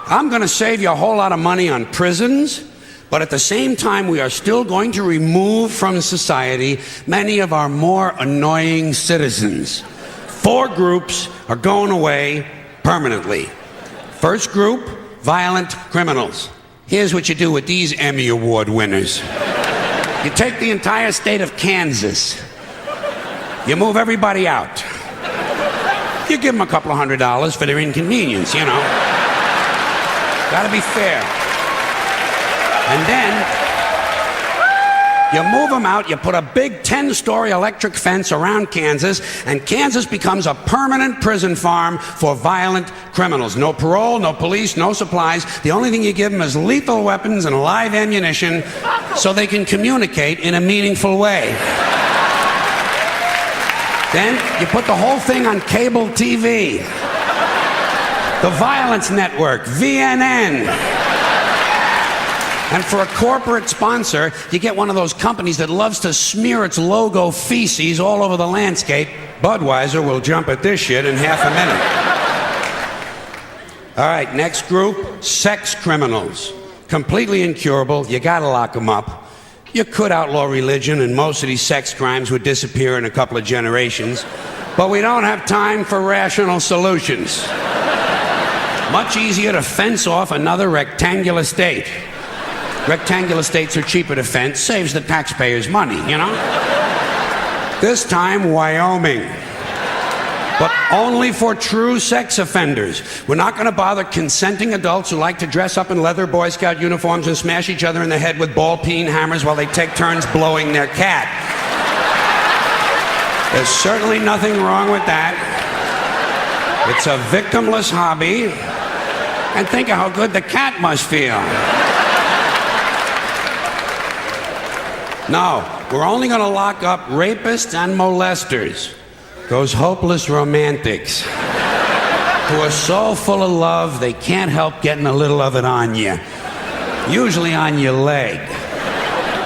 I'm going to save you a whole lot of money on prisons, but at the same time, we are still going to remove from society many of our more annoying citizens. 4 groups are going away permanently. First group, violent criminals. Here's what you do with these Emmy Award winners. You take the entire state of Kansas. You move everybody out. You give them a couple of $100 for their inconvenience, you know. Gotta be fair. And then you move them out, you put a big 10-story electric fence around Kansas, and Kansas becomes a permanent prison farm for violent criminals. No parole, no police, no supplies. The only thing you give them is lethal weapons and live ammunition so they can communicate in a meaningful way. Then you put the whole thing on cable TV. The Violence Network, VNN. And for a corporate sponsor, you get one of those companies that loves to smear its logo feces all over the landscape. Budweiser will jump at this shit in half a minute. All right, next group, sex criminals. Completely incurable, you gotta lock them up. You could outlaw religion and most of these sex crimes would disappear in a couple of generations. But we don't have time for rational solutions. Much easier to fence off another rectangular state. Rectangular states are cheaper to fence, saves the taxpayers money, you know? This time, Wyoming. But only for true sex offenders. We're not going to bother consenting adults who like to dress up in leather Boy Scout uniforms and smash each other in the head with ball-peen hammers while they take turns blowing their cat. There's certainly nothing wrong with that. It's a victimless hobby. And think of how good the cat must feel. No, we're only going to lock up rapists and molesters. Those hopeless romantics who are so full of love they can't help getting a little of it on you. Usually on your leg.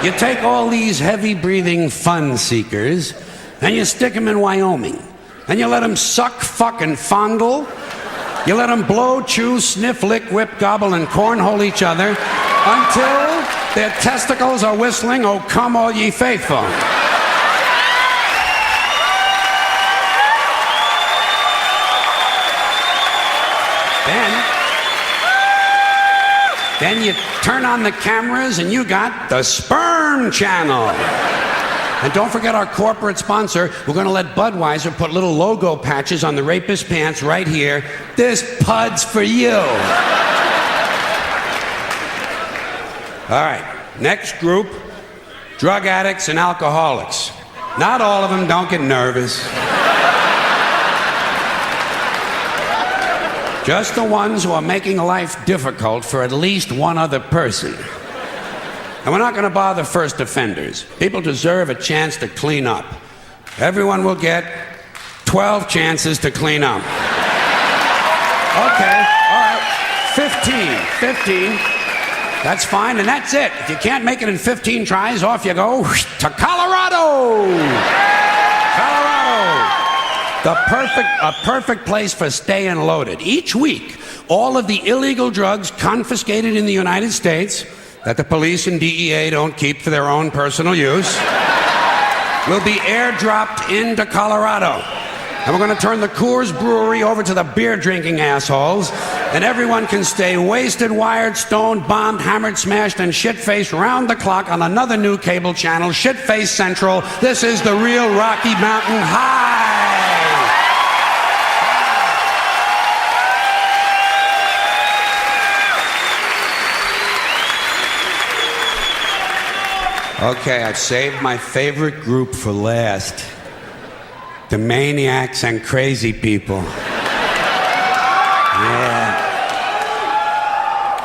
You take all these heavy-breathing fun seekers and you stick them in Wyoming. And you let them suck, fuck, and fondle. You let them blow, chew, sniff, lick, whip, gobble, and cornhole each other until their testicles are whistling, "Oh, come all ye faithful." Then you turn on the cameras and you got the Sperm Channel. And don't forget our corporate sponsor. We're going to let Budweiser put little logo patches on the rapist pants right here. This pud's for you. All right, next group, drug addicts and alcoholics. Not all of them, don't get nervous. Just the ones who are making life difficult for at least one other person. And we're not going to bother first offenders. People deserve a chance to clean up. Everyone will get 12 chances to clean up. Okay, all right, 15. That's fine, and that's it. If you can't make it in 15 tries, off you go to Colorado. A perfect place for staying loaded. Each week, all of the illegal drugs confiscated in the United States that the police and DEA don't keep for their own personal use will be airdropped into Colorado. And we're going to turn the Coors Brewery over to the beer-drinking assholes, and everyone can stay wasted, wired, stoned, bombed, hammered, smashed, and shit-faced round the clock on another new cable channel, Shit-Face Central. This is the real Rocky Mountain High. Okay, I've saved my favorite group for last. The maniacs and crazy people. Yeah.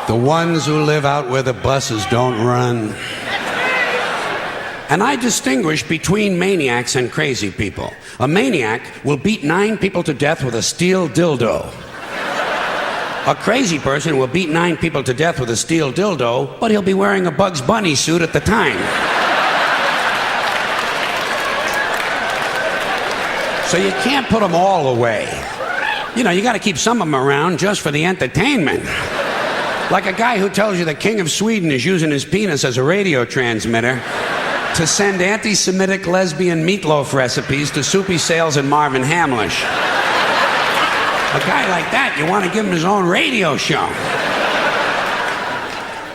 The ones who live out where the buses don't run. And I distinguish between maniacs and crazy people. A maniac will beat 9 people to death with a steel dildo. A crazy person will beat 9 people to death with a steel dildo, but he'll be wearing a Bugs Bunny suit at the time. So you can't put them all away. You know, you got to keep some of them around just for the entertainment. Like a guy who tells you the King of Sweden is using his penis as a radio transmitter to send anti-Semitic lesbian meatloaf recipes to Soupy Sales and Marvin Hamlish. A guy like that, you want to give him his own radio show.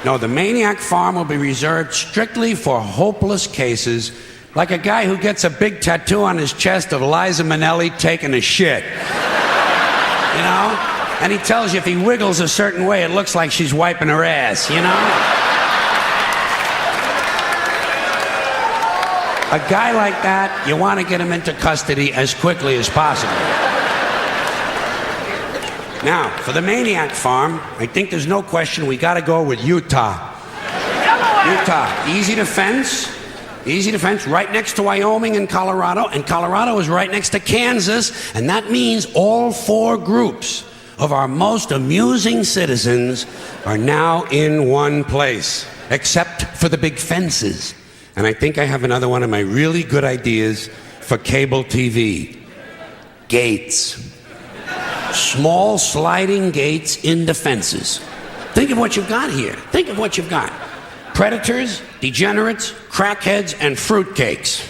No, the Maniac Farm will be reserved strictly for hopeless cases, like a guy who gets a big tattoo on his chest of Liza Minnelli taking a shit. You know? And he tells you if he wiggles a certain way, it looks like she's wiping her ass, you know? A guy like that, you want to get him into custody as quickly as possible. Now, for the Maniac Farm, I think there's no question we got to go with Utah. Utah, easy to fence, right next to Wyoming and Colorado is right next to Kansas, and that means all 4 groups of our most amusing citizens are now in one place, except for the big fences. And I think I have another one of my really good ideas for cable TV. Gates. Small sliding gates in the fences. Think of what you've got here. Think of what you've got. Predators, degenerates, crackheads, and fruitcakes.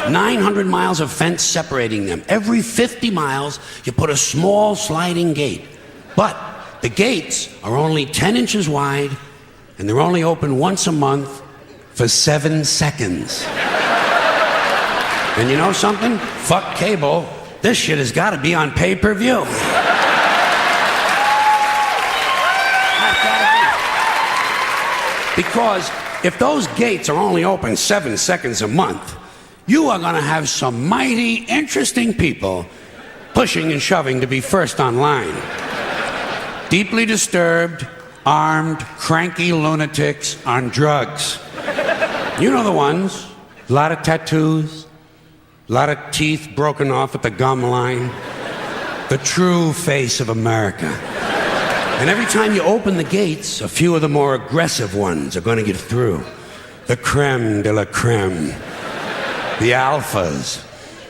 900 miles of fence separating them. Every 50 miles, you put a small sliding gate. But the gates are only 10 inches wide, and they're only open once a month for 7 seconds. And you know something? Fuck cable. This shit has got to be on pay-per-view. Because if those gates are only open 7 seconds a month, you are going to have some mighty interesting people pushing and shoving to be first online. Deeply disturbed, armed, cranky lunatics on drugs. You know the ones. A lot of tattoos, a lot of teeth broken off at the gum line. The true face of America. And every time you open the gates, a few of the more aggressive ones are going to get through. The creme de la creme. The alphas.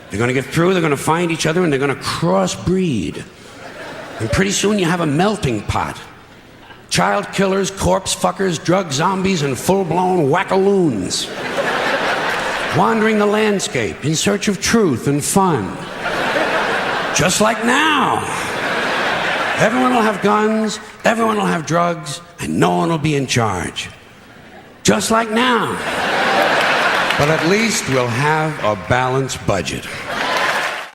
They're going to get through, they're going to find each other, and they're going to crossbreed. And pretty soon you have a melting pot. Child killers, corpse fuckers, drug zombies, and full-blown wackaloons. Wandering the landscape in search of truth and fun. Just like now. Everyone will have guns, everyone will have drugs, and no one will be in charge. Just like now. But at least we'll have a balanced budget.